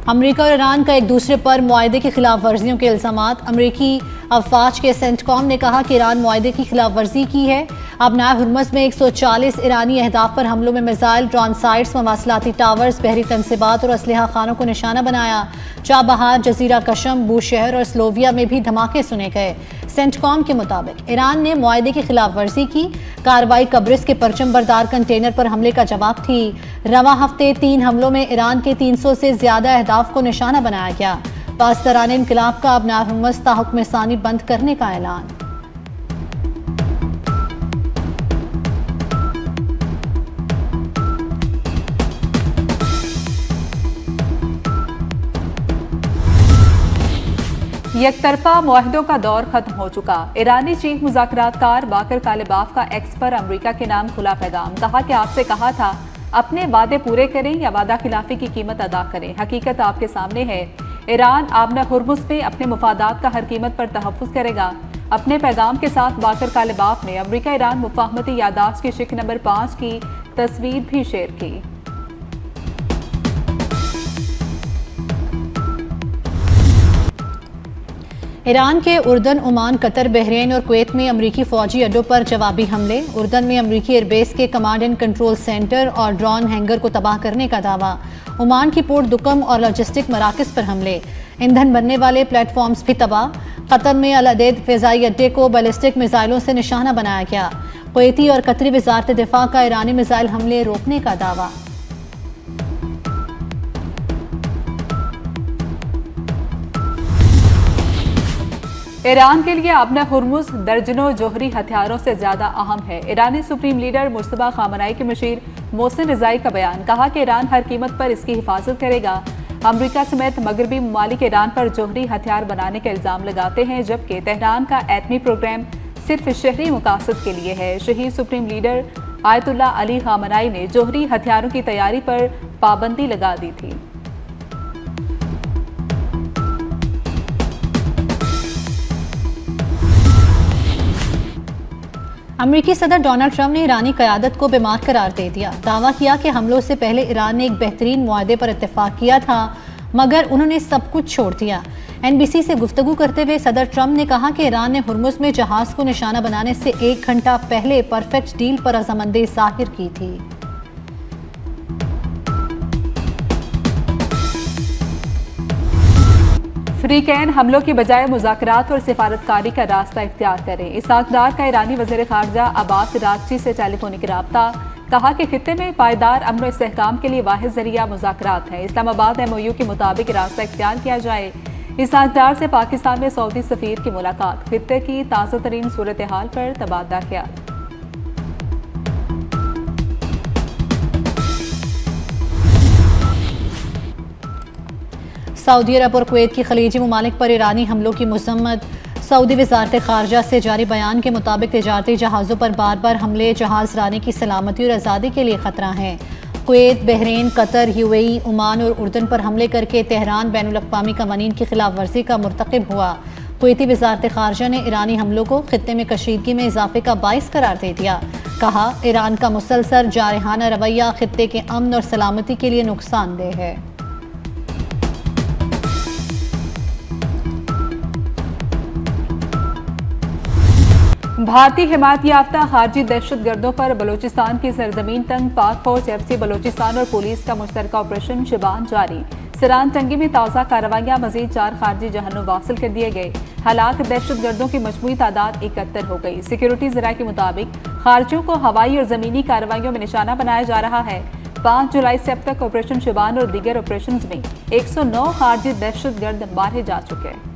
अमरीका और ईरान का एक दूसरे पर मुआहदे की खिलाफ वर्जियों के इल्जामात। अमरीकी अफवाज के सेंटकॉम ने कहा कि ईरान मुआहदे की खिलाफ वर्जी की है। अबनाए हुर्मुज़ में 140 ईरानी अहदाफ पर हमलों में मिसाइल, ड्रोन साइट्स, मवासलाती टावर्स, बहरी तनसीबात और असलहा खानों को निशाना बनाया। चाबहार, जजीरा कशम, बूशहर और स्लोविया में भी धमाके सुने गए। सेंटकॉम के मुताबिक ईरान ने मुआहदे की खिलाफ वर्जी की। कार्रवाई कब्रिस के परचम बरदार कंटेनर पर हमले का जवाब थी। रवां हफ्ते 3 हमलों में ईरान के 300 से ज्यादा अहदाफ को निशाना बनाया गया। पासदारान इनकलाब का अबनाए हुर्मुज़ ता हुक्म सानी बंद करने का ऐलान। यकतरफा मुआहदों का दौर खत्म हो चुका। ईरानी चीफ मुज़ाकरातकार बाकर कालिबाफ का एक्स पर अमरीका के नाम खुला पैगाम। कहा कि आपसे कहा था अपने वादे पूरे करें या वादा खिलाफी की कीमत अदा करें। हकीकत आपके सामने है। ईरान अबनाए हुर्मुज़ में अपने मुफादात का हर कीमत पर तहफ़्फ़ुज़ करेगा। अपने पैगाम के साथ बाकर कालिबाफ ने अमरीका ईरान मुफाहमती यादाश्त की शिक नंबर 5 की तस्वीर भी शेयर की। ईरान के उर्दन, ओमान, कतर, बहरीन और कुवैत में अमरीकी फौजी अड्डों पर जवाबी हमले। उर्दन में अमरीकी एयरबेस के कमांड एंड कंट्रोल सेंटर और ड्रोन हैंगर को तबाह करने का दावा। ओमान की पोर्ट दुकम और लॉजिस्टिक मराकज़ पर हमले। ईंधन बनने वाले प्लेटफॉर्म्स भी तबाह। कतर में अल अदैद फ़िज़ाई अड्डे को बैलिस्टिक मिसाइलों से निशाना बनाया गया। कुवैती और कतरी वज़ारत दिफ़ा का ईरानी मिसाइल हमले रोकने का दावा। ईरान के लिए अबनाए हुर्मुज़ दर्जनों जोहरी हथियारों से ज्यादा अहम है। ईरानी सुप्रीम लीडर मुस्तफा खामनाई के मशीर मोहसिन रिजाई का बयान। कहा कि ईरान हर कीमत पर इसकी हिफाजत करेगा। अमरीका समेत मगरबी ममालिक ईरान पर जोहरी हथियार बनाने का इल्जाम लगाते हैं, जबकि तेहरान का एटमी प्रोग्राम सिर्फ शहरी मकासद के लिए है। शहीद सुप्रीम लीडर आयतुल्ला अली खामनाई ने जोहरी हथियारों की तैयारी पर पाबंदी लगा दी थी। अमरीकी सदर डोनाल्ड ट्रंप ने ईरानी क़यादत को बीमार करार दे दिया। दावा किया कि हमलों से पहले ईरान ने एक बेहतरीन मुआहदे पर इत्तेफाक किया था, मगर उन्होंने सब कुछ छोड़ दिया। NBC से गुफ्तगू करते हुए सदर ट्रंप ने कहा कि ईरान ने हुर्मुज़ में जहाज को निशाना बनाने से 1 घंटा पहले परफेक्ट डील पर रजामंदी जाहिर की थी। फ्रीकैन हमलों की बजाय मुज़ाकरात और सिफारतकारी का रास्ता इख्तियार करें। इसाकदार का ईरानी वज़ीर ख़ारजा अब्बास अराग़ची से टेलीफोनिक राब्ता। कहा कि खित्ते में पायदार अमन और इस्तेहकाम के लिए वाहिद ज़रिया मुज़ाकरात है। इस्लामाबाद MOU के मुताबिक रास्ता इख्तियार किया जाए। इसाकदार से पाकिस्तान में सऊदी सफ़ीर की मुलाकात। खित्ते की ताज़ा तरीन सूरत हाल पर तबादला ख्याल। सऊदी अरब और कुवैत की खलीजी ममालिक पर ईरानी हमलों की मज़म्मत। सऊदी वज़ारत ख़ारजा से जारी बयान के मुताबिक तिजारती जहाज़ों पर बार बार हमले जहाज़ रानी की सलामती और आज़ादी के लिए ख़तरा हैं। Kuwait, Bahrain, Qatar, UAE, Oman और उर्दन पर हमले करके तेहरान बैनुल-अक़वामी कवानीन की खिलाफ वर्जी का मुर्तकिब हुआ। कुवैती वज़ारत ख़ारजा ने ईरानी हमलों को खित्ते में कशीदगी में इजाफे का बाइस करार दे दिया। कहा, ईरान का मुसलसल जारहाना रवैया खित्ते के अमन और सलामती के लिए नुकसानदेह है। भारतीय हिमायत याफ्ता खारजी दहशतगर्दों पर बलोचिस्तान की सरजमीन तंग पाक फौज FC बलोचिस्तान और पुलिस का मुश्तरका ऑपरेशन शबान जारी। सरान टंगी में ताज़ा कार्रवाइयां मजीद 4 खारजी जहन्नुम वासिल कर दिए गए। हालात दहशतगर्दों की मजमूई तादाद 71 हो गई। सिक्योरिटी ज़राए के मुताबिक खारजियों को हवाई और ज़मीनी कार्रवाइयों में निशाना बनाया जा रहा है। 5 जुलाई से अब तक ऑपरेशन शबान और दीगर ऑपरेशन में 109 खारजी दहशतगर्द मारे जा चुके हैं।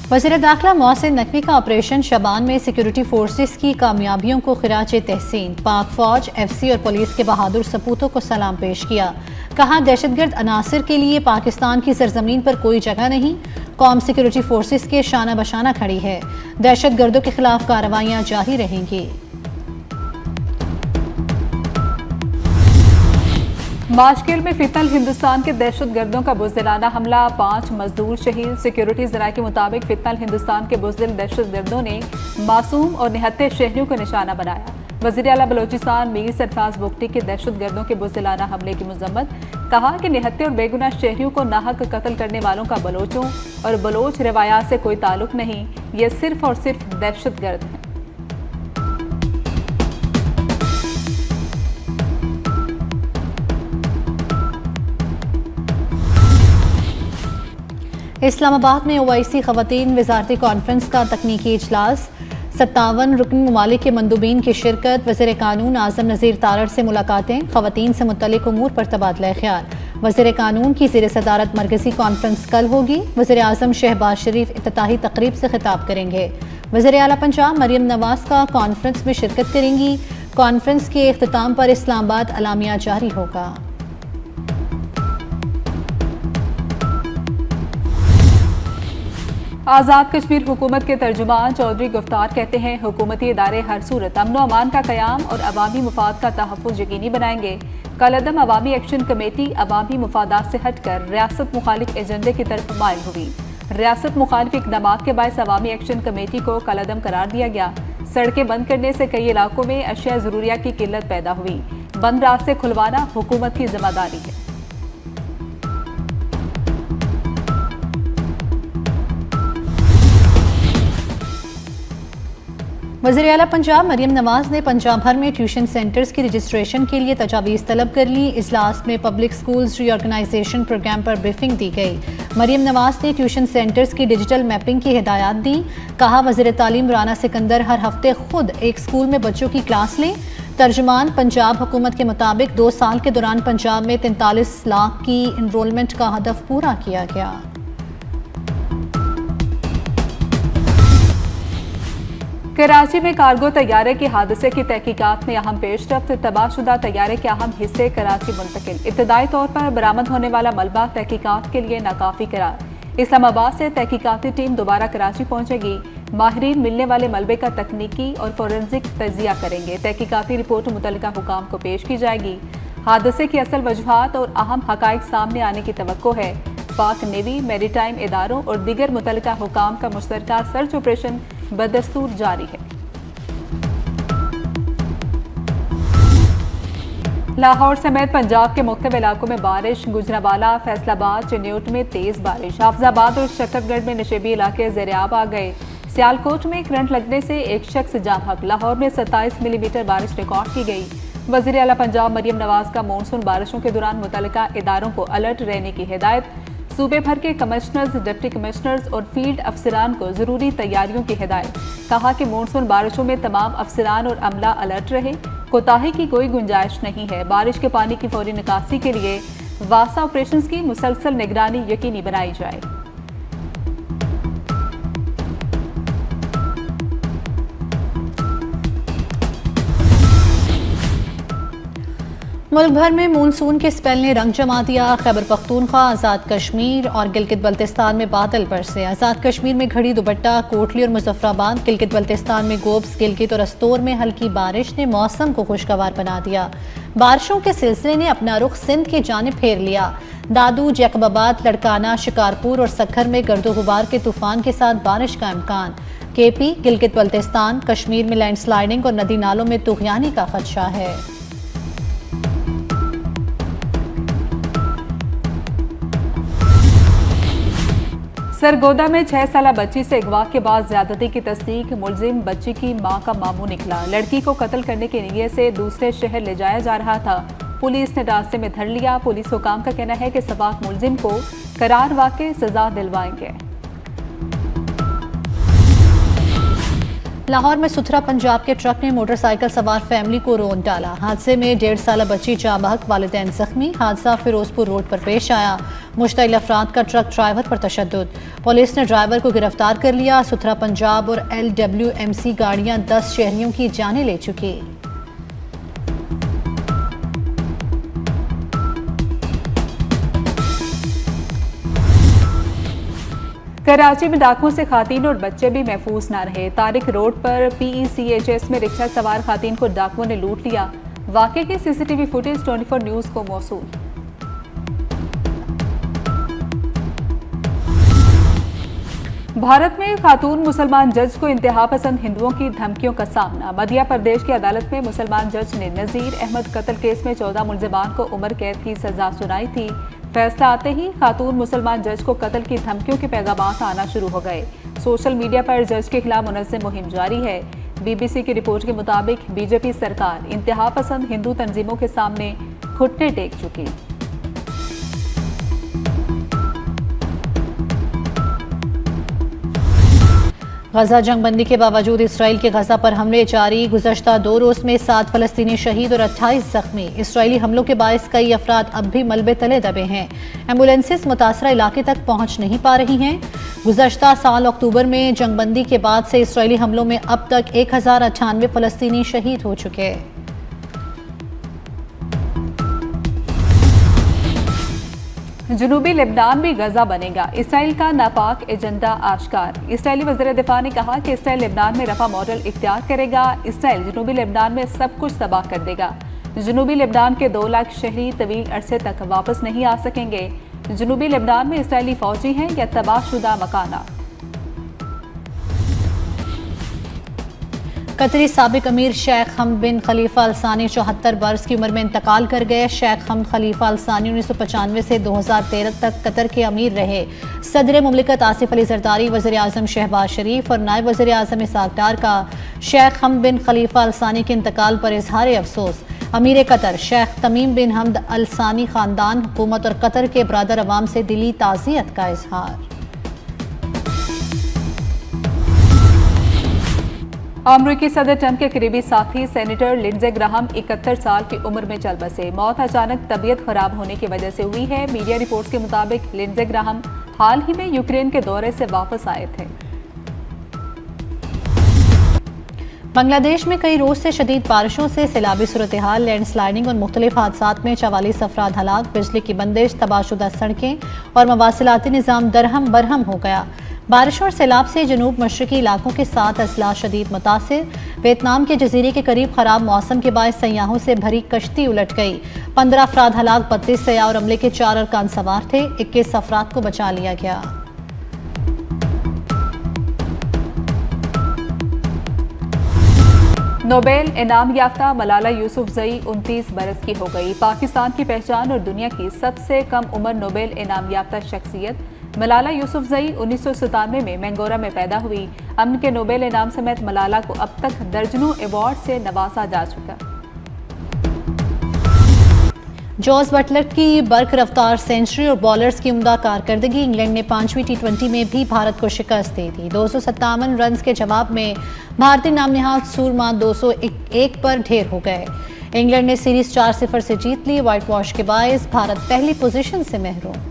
वज़ीर दाखिला मोहसिन नकवी का ऑपरेशन शबान में सिक्योरिटी फोर्सेस की कामयाबियों को खिराजे तहसीन। पाक फौज, FC और पुलिस के बहादुर सपूतों को सलाम पेश किया। कहा, दहशतगर्द अनासर के लिए पाकिस्तान की सरजमीन पर कोई जगह नहीं। कौम सिक्योरिटी फोर्सेस के शाना बशाना खड़ी है। दहशतगर्दों के खिलाफ कार्रवाइयां जारी रहेंगी। माशकेल में फितनल हिंदुस्तान के दहशतगर्दों का बुज़दिलाना हमला, 5 मजदूर शहीद। सिक्योरिटी ज़राए के मुताबिक फितनल हिंदुस्तान के बुज़दिल दहशतगर्दों ने मासूम और निहत्ते शहरियों को निशाना बनाया। वज़ीर आला बलोचिस्तान मीर सरफराज बुगटी के दहशतगर्दों के बुज़दिलाना हमले की मजम्मत, कहा कि निहत्ते और बेगुनाह शहरियों को नाहक कत्ल करने वालों का बलोचों और बलोच रवायात से कोई ताल्लुक नहीं, ये सिर्फ और सिर्फ दहशतगर्द हैं। इस्लामाबाद में ओआईसी ख़वातीन वज़ारती कॉन्फ्रेंस का तकनीकी इजलास, 57 रुकन ममालिक के मंदूबीन की शिरकत। वज़ीर कानून आज़म नज़ीर तारड़ से मुलाकातें, ख़वातीन से मुतल्लिक़ उमूर पर तबादला ख्याल। वज़ीर कानून की ज़ेर सदारत मरकज़ी कॉन्फ्रेंस कल होगी। वज़ीर आज़म शहबाज शरीफ इफ्तिताही तकरीब से खिताब करेंगे। वज़ीर आला पंजाब मरियम नवाज़ का कॉन्फ्रेंस में शिरकत करेंगी। कॉन्फ्रेंस के इख्तिताम पर इस्लामाबाद अलामिया जारी होगा। आज़ाद कश्मीर हुकूमत के तर्जुमान चौधरी गुफ्तार कहते हैं, हुकूमती इदारे हर सूरत अमन व अमान का क़याम और अवामी मुफाद का तहफ़्फ़ुज़ यकीनी बनाएंगे। कलअदम अवामी एक्शन कमेटी अवामी मुफादात से हटकर रियासत मुखालिफ एजेंडे की तरफ माइल हुई। रियासत मुखालिफ इक़दामात के बायस अवामी एक्शन कमेटी को कलअदम करार दिया गया। सड़कें बंद करने से कई इलाकों में अशिया ज़रूरिया की किल्लत पैदा हुई। बंद रास्ते खुलवाना हुकूमत की जिम्मेदारी है। वज़ीर आला पंजाब मरियम नवाज़ ने पंजाब भर में ट्यूशन सेंटर्स की रजिस्ट्रेशन के लिए तजावीज़ तलब कर ली। इजलास में पब्लिक स्कूल्स रीऑर्गेनाइजेशन प्रोग्राम पर ब्रीफिंग दी गई। मरियम नवाज़ ने ट्यूशन सेंटर्स की डिजिटल मैपिंग की हिदायत दी। कहा, वज़ीर तालीम राना सिकंदर हर हफ्ते खुद एक स्कूल में बच्चों की क्लास लें। तर्जुमान, पंजाब हुकूमत के मुताबिक 2 साल के दौरान पंजाब में 43 लाख की इनरोलमेंट का हदफ पूरा किया गया। कराची में कार्गो तैयारे के हादसे की तहकीकात में अहम पेशरफ्त, तबाहशुदा तैयारे के अहम हिस्से कराची मुंतकिल। इब्तदाई तौर पर बरामद होने वाला मलबा तहकीकात के लिए नाकाफी करार। इस्लामाबाद से तहकीकाती टीम दोबारा कराची पहुंचेगी। माहिरीन मिलने वाले मलबे का तकनीकी और फोरेंसिक तजिया करेंगे। तहकीकाती रिपोर्ट मुतल्लिका हुकाम को पेश की जाएगी। हादसे की असल वजूहात और अहम हकाइक सामने आने की तवक्को है। पाक नेवी, मैरीटाइम इदारों और दीगर मुतल्लिका हुकाम का मुश्तरका सर्च ऑपरेशन बदस्तूर जारी है। लाहौर समेत पंजाब के मुख्तलिफ इलाकों में बारिश। गुजरांवाला, फैसलाबाद, चिन्यूट में तेज बारिश। हाफजाबाद और शकरगढ़ में नशेबी इलाके ज़ेर-ए-आब आ गए। सियालकोट में करंट लगने से एक शख्स जाम हक। लाहौर में 27 मिलीमीटर बारिश रिकॉर्ड की गई। वज़ीर आला पंजाब मरियम नवाज़ का मॉनसून बारिशों के दौरान मुतल्लिका इदारों को अलर्ट रहने की हिदायत। सूबे भर के कमिश्नर्स, डिप्टी कमिश्नर्स और फील्ड अफसरान को जरूरी तैयारियों की हिदायत। कहा कि मॉनसून बारिशों में तमाम अफसरान और अमला अलर्ट रहे। कोताही की कोई गुंजाइश नहीं है। बारिश के पानी की फौरी निकासी के लिए वासा ऑपरेशंस की मुसलसल निगरानी यकीनी बनाई जाए। मुल्क भर में मानसून के स्पेल ने रंग जमा दिया। खैबर पख्तूनख्वा, आज़ाद कश्मीर और गिलगित बल्तिस्तान में बादल बरसे। आज़ाद कश्मीर में घड़ी, दुपट्टा, कोटली और मुजफ्फराबाद, गिलगित बल्तिस्तान में गोब्स, गिलगित और अस्तोर में हल्की बारिश ने मौसम को खुशगवार बना दिया। बारिशों के सिलसिले ने अपना रुख सिंध की जानिब फेर लिया। दादू, जैकबाबाद, लड़काना, शिकारपुर और सखर में गर्दो गुबार के तूफान के साथ बारिश का इम्कान। केपी, गिलगित बल्तिस्तान, कश्मीर में लैंडस्लाइडिंग और नदी नालों में तुगयानी का खदशा है। सरगोदा में 6 साला बच्ची से अगवा के बाद ज्यादती की तस्दीक। मुलजिम बच्ची की मां का मामू निकला। लड़की को कत्ल करने की नीयत से दूसरे शहर ले जाया जा रहा था। पुलिस ने रास्ते में धर लिया। पुलिस हुकाम का कहना है कि सबाक मुलजिम को करार वाक़े सजा दिलवाएंगे। लाहौर में सुथरा पंजाब के ट्रक ने मोटरसाइकिल सवार फैमिली को रोन डाला। हादसे में 1.5 साला बच्ची जाँ बहक, वालिदैन जख्मी। हादसा फिरोजपुर रोड पर पेश आया। मुश्तइल अफराद का ट्रक ड्राइवर पर तशद्दुद। पुलिस ने ड्राइवर को गिरफ्तार कर लिया। सुथरा पंजाब और LWMC गाड़ियां 10 शहरियों की जानें ले चुकी। कराची में डाकुओं से खातीन और बच्चे भी महफूज ना रहे। तारिक रोड पर PECHS में रिक्शा सवार खातीन को डाकुओं ने लूट लिया। वाक़े की CCTV फुटेज 24 न्यूज़ को मौसूल। भारत में खातून मुसलमान जज को इंतहा पसंद हिंदुओं की धमकियों का सामना। मध्य प्रदेश की अदालत में मुसलमान जज ने नजीर अहमद कत्ल केस में 14 मुलजिमान को उम्र कैद की सजा सुनाई थी। फैसला आते ही खातून मुसलमान जज को कत्ल की धमकियों के पैगामात आना शुरू हो गए। सोशल मीडिया पर जज के खिलाफ मुनज़्ज़म मुहिम जारी है। BBC की रिपोर्ट के मुताबिक बीजेपी सरकार इंतहा पसंद हिंदू तंजीमों के सामने घुटने टेक चुकी। गजा जंगबंदी के बावजूद इसराइल के गजा पर हमले जारी। गुज़श्ता 2 रोज़ में 7 फलस्तीनी शहीद और 28 जख्मी। इसराइली हमलों के बायस कई अफराद अब भी मलबे तले दबे हैं। एम्बुलेंसेस मुतासरा इलाके तक पहुंच नहीं पा रही हैं। गुज़श्ता साल अक्टूबर में जंगबंदी के बाद से इसराइली हमलों में अब तक 1098 फलस्तीनी शहीद हो चुके हैं। जनूबी लेबनान भी गजा बनेगा। इसराइल का नापाक एजेंडा आश्कार। इसराइली वज़ीर दिफा ने कहा कि इसराइल लेबनान में रफा मॉडल इख्तियार करेगा। इसराइल जनूबी लेबनान में सब कुछ तबाह कर देगा। जनूबी लेबनान के 2 लाख शहरी तवील अरसे तक वापस नहीं आ सकेंगे। जनूबी लेबनान में इसराइली फौजी हैं या तबाहशुदा मकाना। कतरी साबिक अमीर शेख हमद बिन खलीफा अल सानी 74 बरस की उम्र में इंतकाल कर गए। शेख हमद खलीफा अल सानी 1995 से 2013 तक कतर के अमीर रहे। सदर मुमलिकत आसिफ अली जरदारी, वज़ीर आज़म शहबाज शरीफ और नायब वज़ीर आज़म इसहाक डार का शेख हमद बिन खलीफा अल सानी के इंतकाल पर इजहार अफसोस। अमीर कतर शेख तमीम बिन हमद अल सानी खानदान, हुकूमत और कतर के बरादर अवाम से दिली ताज़ियत का इजहार। अमरीकी सदर ट्रंप के करीबी साथी सेनेटर लिंडजे ग्राहम 71 साल की उम्र में चल बसे। मौत अचानक तबीयत खराब होने की वजह से हुई है। मीडिया रिपोर्ट्स के मुताबिक लिंडजे ग्राहम हाल ही में यूक्रेन के दौरे से वापस आए थे। बांग्लादेश में कई रोज से शदीद बारिशों से सैलाबी सूरत हाल, लैंडस्लाइडिंग और मुख्तलिफ हादसात में 44 अफराद हलाक। बिजली की बंदिश, तबाहशुदा सड़कें और मवासिलाती निज़ाम दरहम बरहम हो गया। बारिश और सैलाब से जनूब मशरकी इलाकों के साथ अजला शदीद मुतासिर। वियतनाम के जजीरे के करीब खराब मौसम के बायस सयाहों से भरी कश्ती उलट गई। 15 अफराद हलाक, 32 सयाह और अमले के 4 अरकान सवार थे। 21 अफराद को बचा लिया गया। नोबेल इनाम याफ्ता मलाला यूसुफजई 29 बरस की हो गई। पाकिस्तान की पहचान और दुनिया की सबसे कम उम्र नोबेल इनाम याफ्ता शख्सियत मलाला यूसुफजई 1997 में मैंगोरा में पैदा हुई। अमन के नोबेल इनाम समेत मलाला को अब तक दर्जनों अवार्ड से नवाजा जा चुका। जॉस बटलर की बर्क रफ्तार सेंचुरी और बॉलर्स की उम्दा कारकर्दगी। इंग्लैंड ने 5वीं T20 में भी भारत को शिकस्त दे दी। 257 रन के जवाब में भारतीय नाम निहाद सूरमा 201 पर ढेर हो गए। इंग्लैंड ने सीरीज 4-0 से जीत ली। व्हाइट वॉश के बायस भारत पहली पोजीशन से महरूम।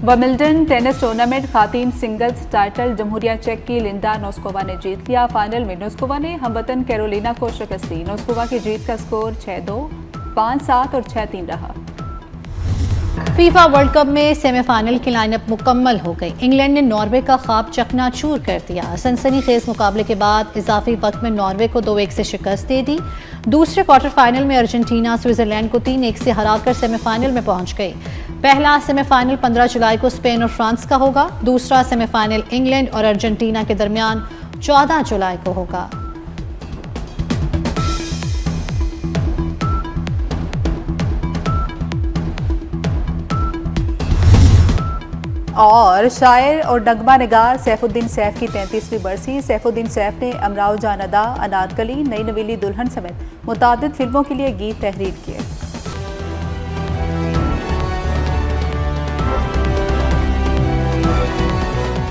विंबलडन टेनिस टूर्नामेंट खातीन सिंगल्स टाइटल जमहूरिया चेक की लिंडा नोस्कोवा ने जीत लिया। फाइनल में नोस्कोवा ने हमवतन कैरोलिना को शिकस्त दी। नोस्कोवा की जीत का स्कोर 6-2, 5-7 और 6-3 रहा। फीफा वर्ल्ड कप में सेमीफाइनल की लाइनअप मुकम्मल हो गई। इंग्लैंड ने नॉर्वे का ख्वाब चकनाचूर कर दिया। सनसनीखेज मुकाबले के बाद इजाफी वक्त में नॉर्वे को 2-1 से शिकस्त दे दी। दूसरे क्वार्टर फाइनल में अर्जेंटीना स्विट्जरलैंड को 3-1 से हराकर सेमीफाइनल में पहुंच गई। पहला सेमीफाइनल 15 जुलाई को स्पेन और फ्रांस का होगा। दूसरा सेमीफाइनल इंग्लैंड और अर्जेंटीना के दरमियान 14 जुलाई को होगा। और शायर और नगमा निगार सैफुद्दीन सैफ की 33वीं बरसी। सैफुद्दीन सैफ ने अमराव जान अदा, अनारकली, नई नवेली दुल्हन समेत मुतादिद फिल्मों के लिए गीत तहरीर किए।